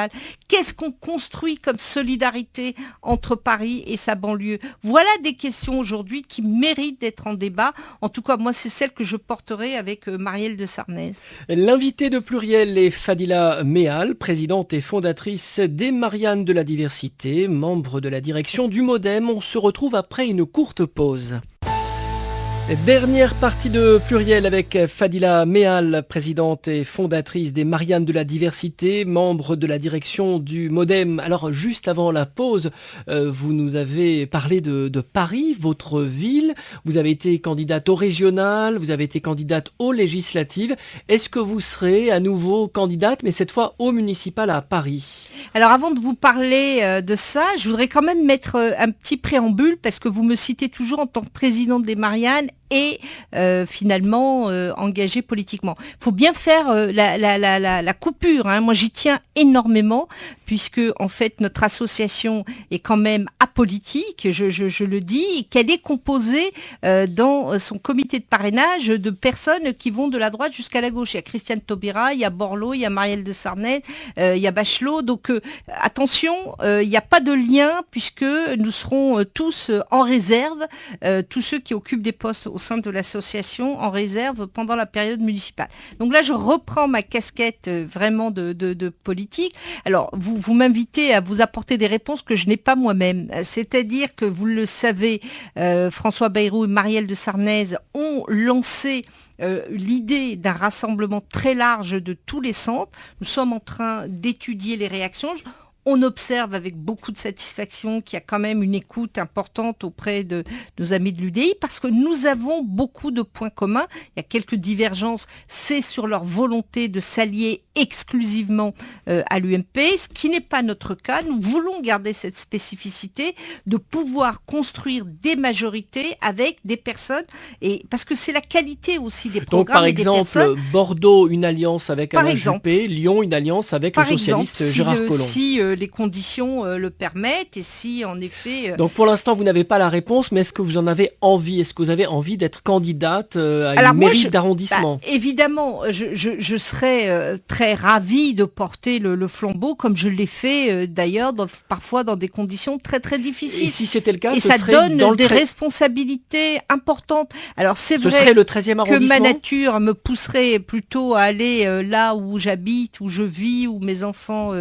Speaker 3: Qu'est-ce qu'on construit comme solidarité entre Paris et sa banlieue? Voilà des questions aujourd'hui qui méritent d'être en débat. En tout cas, moi, c'est celle que je porterai avec Marielle de Sarnez.
Speaker 2: L'invité de Pluriel est Fadila Mehal, présidente et fondatrice des Mariannes de la Diversité, membre de la direction du MoDem. On se retrouve après une courte pause. Dernière partie de Pluriel avec Fadila Mehal, présidente et fondatrice des Mariannes de la Diversité, membre de la direction du MoDem. Alors juste avant la pause, vous nous avez parlé de Paris, votre ville. Vous avez été candidate au régional, vous avez été candidate aux législatives. Est-ce que vous serez à nouveau candidate, mais cette fois au municipal à Paris?
Speaker 3: Alors avant de vous parler de ça, je voudrais quand même mettre un petit préambule, parce que vous me citez toujours en tant que présidente des Mariannes et finalement engagés politiquement. Il faut bien faire la coupure. Moi, j'y tiens énormément puisque en fait notre association est quand même apolitique, je le dis, qu'elle est composée dans son comité de parrainage de personnes qui vont de la droite jusqu'à la gauche. Il y a Christiane Taubira, il y a Borloo, il y a Marielle de Sarnez, il y a Bachelot. Donc attention, il n'y a pas de lien puisque nous serons tous en réserve, tous ceux qui occupent des postes au sein de l'association en réserve pendant la période municipale. Donc là, je reprends ma casquette vraiment de politique. Alors, vous m'invitez à vous apporter des réponses que je n'ai pas moi-même. C'est-à-dire que, vous le savez, François Bayrou et Marielle de Sarnez ont lancé l'idée d'un rassemblement très large de tous les centres. Nous sommes en train d'étudier les réactions. On observe avec beaucoup de satisfaction qu'il y a quand même une écoute importante auprès de nos amis de l'UDI parce que nous avons beaucoup de points communs. Il y a quelques divergences, c'est sur leur volonté de s'allier exclusivement à l'UMP, ce qui n'est pas notre cas. Nous voulons garder cette spécificité de pouvoir construire des majorités avec des personnes, et parce que c'est la qualité aussi des programmes.
Speaker 2: Donc par
Speaker 3: et des
Speaker 2: exemple,
Speaker 3: personnes.
Speaker 2: Bordeaux, une alliance avec Alain Juppé, Lyon, une alliance avec le
Speaker 3: Par exemple,
Speaker 2: socialiste Gérard Collomb.
Speaker 3: Si les conditions le permettent et si en effet...
Speaker 2: Donc pour l'instant, vous n'avez pas la réponse, mais est-ce que vous en avez envie? Est-ce que vous avez envie d'être candidate à une mairie d'arrondissement?
Speaker 3: Évidemment, je serais très ravie de porter le flambeau, comme je l'ai fait d'ailleurs, parfois dans des conditions très très difficiles.
Speaker 2: Et si c'était le cas,
Speaker 3: et
Speaker 2: ce
Speaker 3: ça
Speaker 2: serait
Speaker 3: donne
Speaker 2: dans le
Speaker 3: des responsabilités importantes. Alors c'est
Speaker 2: Ce
Speaker 3: vrai
Speaker 2: serait le 13e
Speaker 3: que
Speaker 2: arrondissement.
Speaker 3: ma nature me pousserait plutôt à aller là où j'habite, où je vis, où mes enfants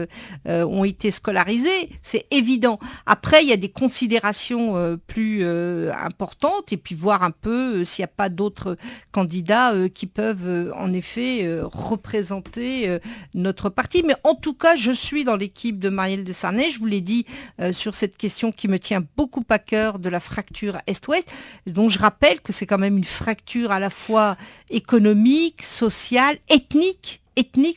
Speaker 3: ont été scolarisés, c'est évident. Après, il y a des considérations plus importantes et puis voir un peu s'il n'y a pas d'autres candidats qui peuvent en effet représenter notre parti. Mais en tout cas, je suis dans l'équipe de Marielle de Sarnez. Je vous l'ai dit sur cette question qui me tient beaucoup à cœur de la fracture Est-Ouest, dont je rappelle que c'est quand même une fracture à la fois économique, sociale, ethnique.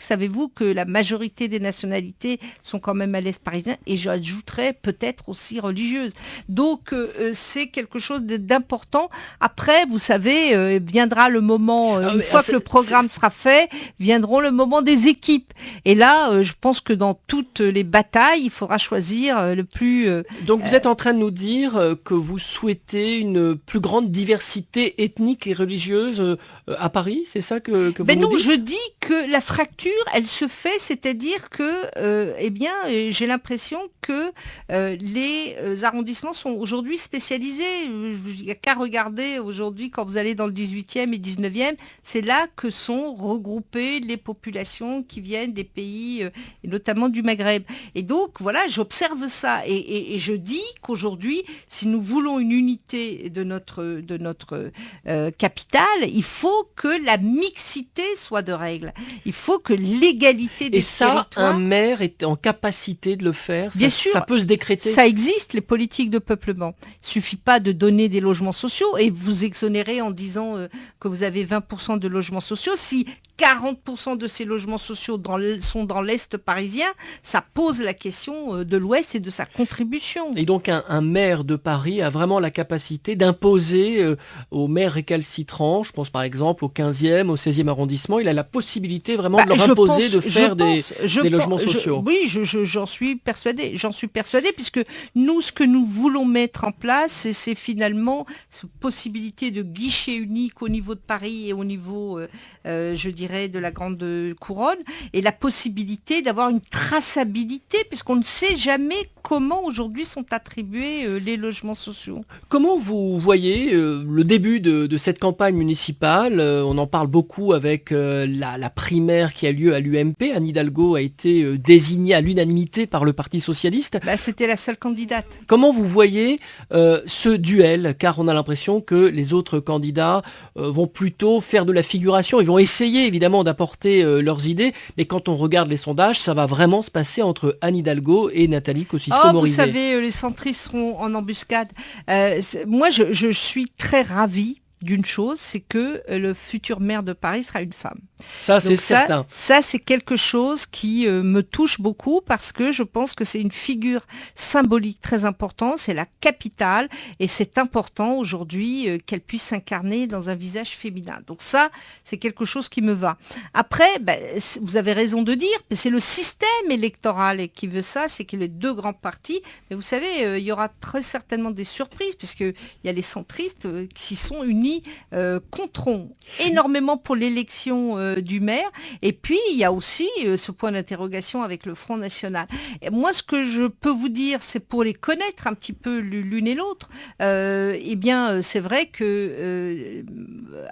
Speaker 3: Savez-vous que la majorité des nationalités sont quand même à l'Est parisien, et j'ajouterais peut-être aussi religieuse. Donc c'est quelque chose d'important. Après, vous savez, viendra le moment, une fois que le programme sera fait, viendront le moment des équipes. Et là, je pense que dans toutes les batailles, il faudra choisir le plus...
Speaker 2: Donc vous êtes en train de nous dire que vous souhaitez une plus grande diversité ethnique et religieuse à Paris, c'est ça que vous nous dites?
Speaker 3: Je dis que la fracture, elle se fait, c'est-à-dire que, j'ai l'impression que les arrondissements sont aujourd'hui spécialisés. Il n'y a qu'à regarder aujourd'hui, quand vous allez dans le 18e et 19e, c'est là que sont regroupées les populations qui viennent des pays, et notamment du Maghreb. Et donc, voilà, j'observe ça. Et je dis qu'aujourd'hui, si nous voulons une unité de notre capitale, il faut que la mixité soit de règle. Il faut que l'égalité des territoires...
Speaker 2: Et ça, un maire est en capacité de le faire?
Speaker 3: Bien sûr,
Speaker 2: ça peut se décréter?
Speaker 3: Ça existe, les politiques de peuplement. Il ne suffit pas de donner des logements sociaux et vous exonérer en disant que vous avez 20% de logements sociaux. Si 40% de ces logements sociaux sont dans l'Est parisien, ça pose la question de l'Ouest et de sa contribution.
Speaker 2: Et donc un maire de Paris a vraiment la capacité d'imposer aux maires récalcitrants, je pense par exemple au 15e, au 16e arrondissement, il a la possibilité vraiment de leur imposer de faire des logements sociaux.
Speaker 3: Oui, j'en suis persuadée. Puisque nous, ce que nous voulons mettre en place, c'est finalement cette possibilité de guichet unique au niveau de Paris et au niveau, je dirais, de la Grande Couronne, et la possibilité d'avoir une traçabilité, puisqu'on ne sait jamais comment aujourd'hui sont attribués les logements sociaux.
Speaker 2: Comment vous voyez le début de cette campagne municipale? On en parle beaucoup avec la primaire qui a lieu à l'UMP. Anne Hidalgo a été désignée à l'unanimité par le Parti socialiste.
Speaker 3: C'était la seule candidate.
Speaker 2: Comment vous voyez ce duel? Car on a l'impression que les autres candidats vont plutôt faire de la figuration. Ils vont essayer évidemment d'apporter leurs idées, mais quand on regarde les sondages, ça va vraiment se passer entre Anne Hidalgo et Nathalie Kosciusko-Morizet.
Speaker 3: Vous savez, les centristes seront en embuscade. Moi, je suis très ravie d'une chose, c'est que le futur maire de Paris sera une femme.
Speaker 2: Ça, c'est certain.
Speaker 3: Ça, c'est quelque chose qui me touche beaucoup parce que je pense que c'est une figure symbolique très importante, c'est la capitale et c'est important aujourd'hui qu'elle puisse s'incarner dans un visage féminin. Donc ça, c'est quelque chose qui me va. Après, vous avez raison de dire, c'est le système électoral qui veut ça, c'est que les deux grands partis, mais vous savez, il y aura très certainement des surprises puisqu'il y a les centristes qui sont unis, compteront énormément pour l'élection du maire. Et puis, il y a aussi ce point d'interrogation avec le Front National. Et moi, ce que je peux vous dire, c'est pour les connaître un petit peu l'une et l'autre, eh bien, c'est vrai que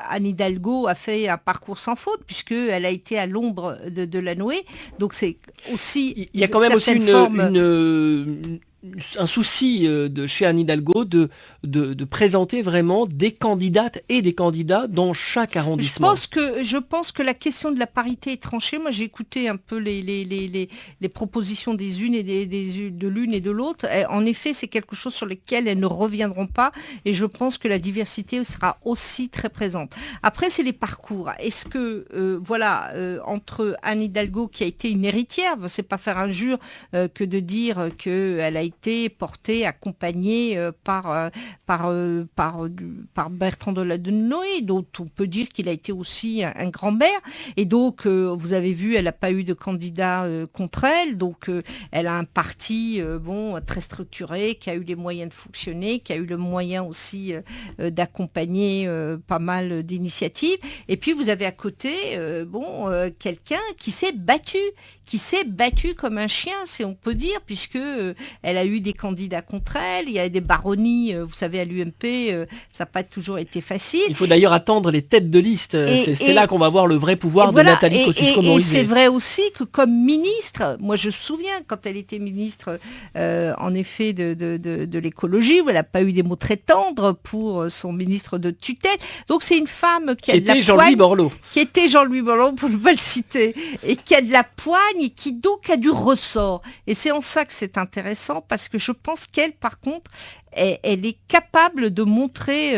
Speaker 3: Anne Hidalgo a fait un parcours sans faute, puisqu'elle a été à l'ombre de la Noé. Donc, c'est aussi...
Speaker 2: Il y a quand même aussi un souci de chez Anne Hidalgo de présenter vraiment des candidates et des candidats dans chaque arrondissement.
Speaker 3: Je pense que la question de la parité est tranchée. Moi, j'ai écouté un peu les propositions des unes et de l'une et de l'autre. En effet, c'est quelque chose sur lequel elles ne reviendront pas et je pense que la diversité sera aussi très présente. Après, c'est les parcours. Est-ce que, entre Anne Hidalgo, qui a été une héritière, c'est pas faire injure que de dire qu'elle a été portée, accompagnée par Bertrand de Noé, dont on peut dire qu'il a été aussi un grand-maire. Et donc, vous avez vu, elle n'a pas eu de candidat contre elle. Donc, elle a un parti très structuré, qui a eu les moyens de fonctionner, qui a eu le moyen aussi d'accompagner pas mal d'initiatives. Et puis, vous avez à côté quelqu'un qui s'est battu comme un chien, si on peut dire, puisque elle a eu des candidats contre elle, il y a des baronnies, vous savez, à l'UMP, ça n'a pas toujours été facile.
Speaker 2: Il faut d'ailleurs attendre les têtes de liste, c'est là qu'on va voir le vrai pouvoir de Nathalie Kosciusko-Morizet.
Speaker 3: Et c'est vrai aussi que comme ministre, moi je me souviens quand elle était ministre, en effet, de l'écologie, où elle n'a pas eu des mots très tendres pour son ministre de tutelle. Donc c'est une femme qui a de la poigne. Qui était Jean-Louis Borloo, pour ne pas le citer, et qui a de la poigne et qui donc a du ressort. Et c'est en ça que c'est intéressant, parce que je pense qu'elle, par contre, elle est capable de montrer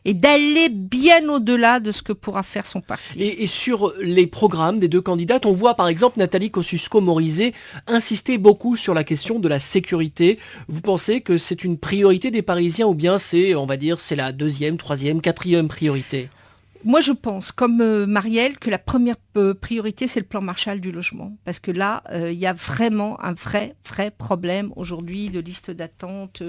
Speaker 3: et d'aller bien au-delà de ce que pourra faire son parti.
Speaker 2: Et sur les programmes des deux candidates, on voit par exemple Nathalie Kosciusko-Morizet insister beaucoup sur la question de la sécurité. Vous pensez que c'est une priorité des Parisiens ou bien c'est la deuxième, troisième, quatrième priorité ?
Speaker 3: Moi, je pense, comme Marielle, que la première priorité, c'est le plan Marshall du logement. Parce que là, il y a vraiment un vrai problème aujourd'hui de liste d'attente,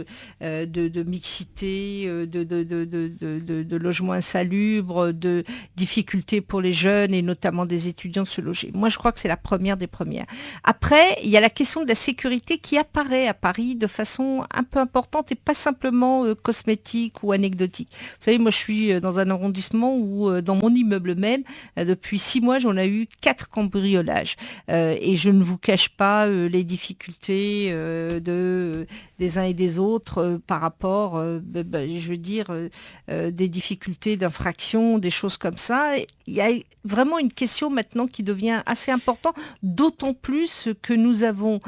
Speaker 3: de mixité, de logements insalubres, de difficultés pour les jeunes et notamment des étudiants de se loger. Moi, je crois que c'est la première des premières. Après, il y a la question de la sécurité qui apparaît à Paris de façon un peu importante et pas simplement cosmétique ou anecdotique. Vous savez, moi, je suis dans un arrondissement où dans mon immeuble même, depuis 6 mois, j'en ai eu 4 cambriolages. Et je ne vous cache pas les difficultés des uns et des autres par rapport, des difficultés d'infraction, des choses comme ça. Il y a vraiment une question maintenant qui devient assez importante, d'autant plus que nous avons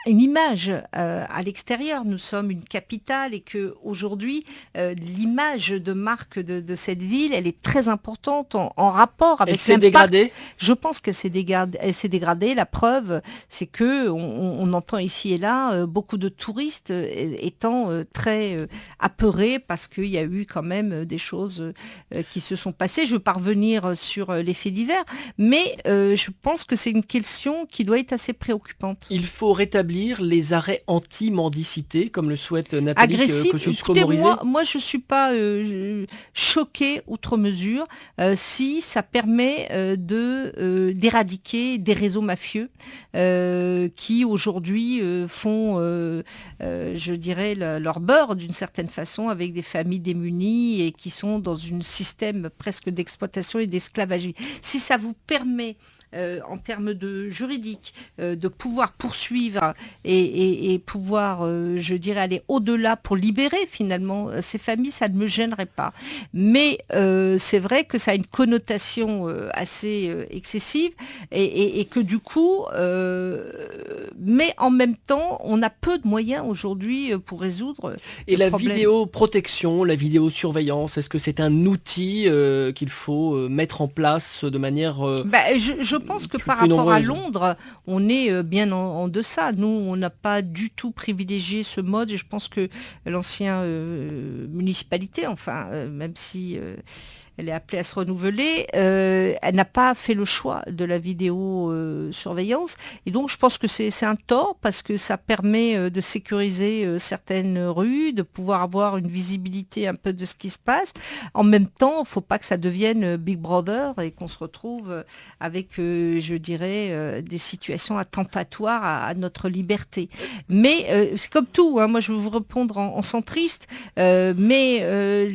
Speaker 3: une image à l'extérieur. Nous sommes une capitale et que aujourd'hui l'image de marque de cette ville, elle est très importante en rapport avec
Speaker 2: l'impact. Elle s'est dégradée ?
Speaker 3: Je pense qu'elle s'est dégradée. La preuve, c'est que on entend ici et là beaucoup de touristes étant très apeurés parce qu'il y a eu quand même des choses qui se sont passées. Je veux pas revenir sur les faits divers, mais je pense que c'est une question qui doit être assez préoccupante.
Speaker 2: Il faut rétablir les arrêts anti-mendicité, comme le souhaite Nathalie Kosciusko-Morizet.
Speaker 3: Moi, je ne suis pas choquée outre mesure si ça permet d'éradiquer des réseaux mafieux qui aujourd'hui font, leur beurre d'une certaine façon avec des familles démunies et qui sont dans un système presque d'exploitation et d'esclavagie. Si ça vous permet en termes de juridique, de pouvoir poursuivre et pouvoir, je dirais, aller au-delà pour libérer finalement ces familles, ça ne me gênerait pas. Mais c'est vrai que ça a une connotation assez excessive et que du coup, mais en même temps, on a peu de moyens aujourd'hui pour résoudre
Speaker 2: Et
Speaker 3: le
Speaker 2: la
Speaker 3: problème.
Speaker 2: vidéoprotection, la vidéosurveillance, est-ce que c'est un outil qu'il faut mettre en place de manière
Speaker 3: Je pense que par
Speaker 2: plus
Speaker 3: rapport à
Speaker 2: nombreuse?
Speaker 3: Londres, on est bien en deçà. Nous, on n'a pas du tout privilégié ce mode et je pense que l'ancienne municipalité, même si elle est appelée à se renouveler, elle n'a pas fait le choix de la vidéosurveillance. Et donc, je pense que c'est un tort parce que ça permet de sécuriser certaines rues, de pouvoir avoir une visibilité un peu de ce qui se passe. En même temps, il ne faut pas que ça devienne Big Brother et qu'on se retrouve avec, je dirais, des situations attentatoires à notre liberté. Mais c'est comme tout, hein, moi je vais vous répondre en centriste, mais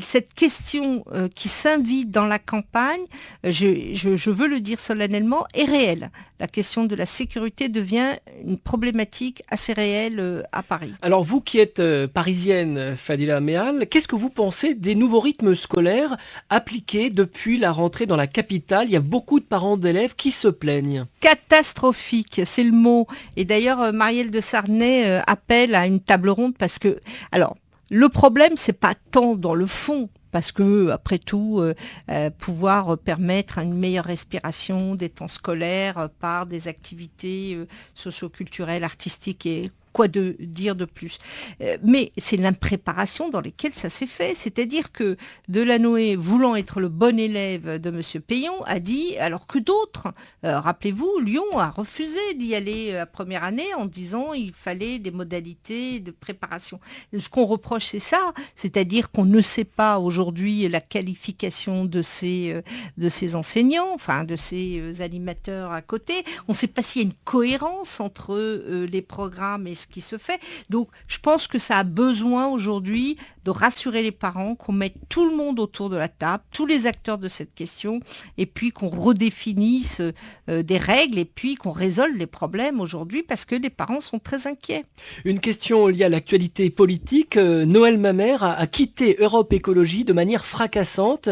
Speaker 3: cette question qui s'invite dans la campagne, je veux le dire solennellement, est réelle. La question de la sécurité devient une problématique assez réelle à Paris.
Speaker 2: Alors vous qui êtes parisienne, Fadila Mehal, qu'est-ce que vous pensez des nouveaux rythmes scolaires appliqués depuis la rentrée dans la capitale? Il y a beaucoup de parents d'élèves qui se plaignent.
Speaker 3: Catastrophique, c'est le mot. Et d'ailleurs, Marielle de Sarney appelle à une table ronde parce que, alors, le problème, c'est pas tant dans le fond, parce que, après tout, pouvoir permettre une meilleure respiration des temps scolaires par des activités socio-culturelles, artistiques et quoi de dire de plus. Mais c'est l'impréparation dans laquelle ça s'est fait. C'est-à-dire que Delanoë, voulant être le bon élève de M. Payon, a dit, alors que d'autres, rappelez-vous, Lyon a refusé d'y aller la première année en disant qu'il fallait des modalités de préparation. Ce qu'on reproche, c'est ça, c'est-à-dire qu'on ne sait pas aujourd'hui la qualification de ces enseignants, enfin de ces animateurs à côté. On ne sait pas s'il y a une cohérence entre les programmes et ce qui se fait. Donc, je pense que ça a besoin aujourd'hui de rassurer les parents, qu'on mette tout le monde autour de la table, tous les acteurs de cette question, et puis qu'on redéfinisse des règles, et puis qu'on résolve les problèmes aujourd'hui, parce que les parents sont très inquiets.
Speaker 2: Une question liée à l'actualité politique. Noël Mamère a quitté Europe Écologie de manière fracassante.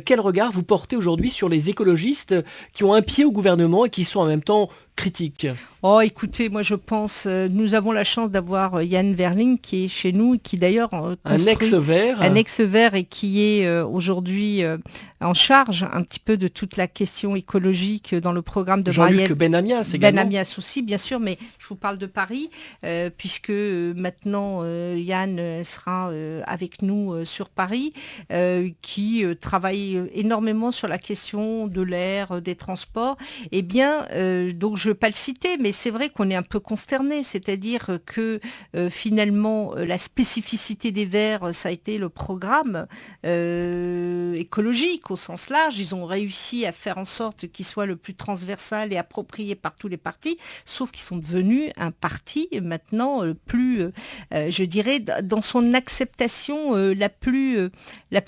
Speaker 2: Quel regard vous portez aujourd'hui sur les écologistes qui ont un pied au gouvernement et qui sont en même temps critiques?
Speaker 3: Oh, écoutez, moi je pense, nous avons la chance d'avoir Yann Verling qui est chez nous, qui d'ailleurs
Speaker 2: Un ex-vert.
Speaker 3: Un ex-vert et qui est aujourd'hui en charge un petit peu de toute la question écologique dans le programme de
Speaker 2: Jean-Luc
Speaker 3: Marielle
Speaker 2: Benamias également.
Speaker 3: Benamias aussi, bien sûr, mais je vous parle de Paris, puisque maintenant Yann sera avec nous sur Paris, qui travaille énormément sur la question de l'air, des transports. Eh bien, donc je ne veux pas le citer, mais c'est vrai qu'on est un peu consterné, c'est-à-dire que finalement la spécificité des Verts, ça a été le programme écologique au sens large. Ils ont réussi à faire en sorte qu'il soit le plus transversal et approprié par tous les partis, sauf qu'ils sont devenus un parti maintenant plus, je dirais, dans son acceptation la plus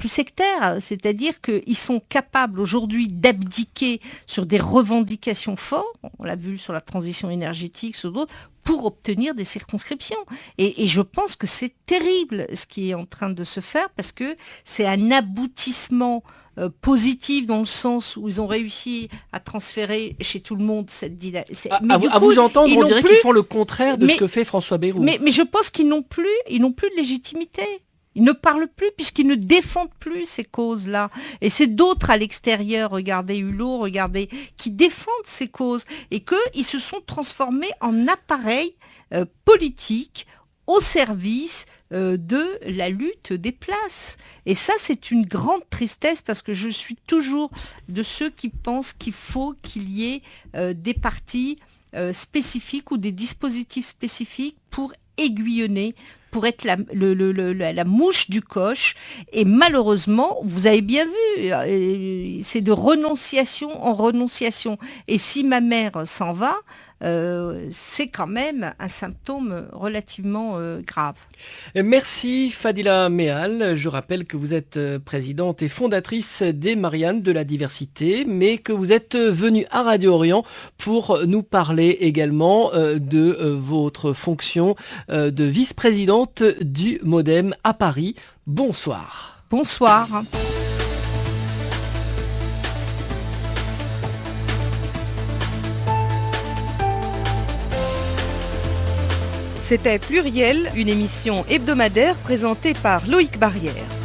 Speaker 3: sectaire, c'est-à-dire qu'ils sont capables aujourd'hui d'abdiquer sur des revendications fortes, on l'a vu sur la transition énergétique, sur d'autres, pour obtenir des circonscriptions. Et je pense que c'est terrible ce qui est en train de se faire parce que c'est un aboutissement positif dans le sens où ils ont réussi à transférer chez tout le monde cette dynamique.
Speaker 2: À vous entendre, on dirait qu'ils font le contraire de ce que fait François Bayrou.
Speaker 3: Mais je pense qu'ils n'ont plus de légitimité. Ils ne parlent plus puisqu'ils ne défendent plus ces causes-là. Et c'est d'autres à l'extérieur, regardez Hulot, regardez, qui défendent ces causes. Et qu'ils se sont transformés en appareils politiques au service de la lutte des places. Et ça, c'est une grande tristesse parce que je suis toujours de ceux qui pensent qu'il faut qu'il y ait des partis spécifiques ou des dispositifs spécifiques pour aiguillonner, pour être la mouche du coche. Et malheureusement, vous avez bien vu, c'est de renonciation en renonciation. Et si ma mère s'en va, c'est quand même un symptôme relativement grave.
Speaker 2: Merci Fadila Mehal. Je rappelle que vous êtes présidente et fondatrice des Mariannes de la diversité, mais que vous êtes venue à Radio Orient pour nous parler également de votre fonction de vice-présidente du MoDem à Paris. Bonsoir.
Speaker 3: Bonsoir.
Speaker 1: C'était Pluriel, une émission hebdomadaire présentée par Loïc Barrière.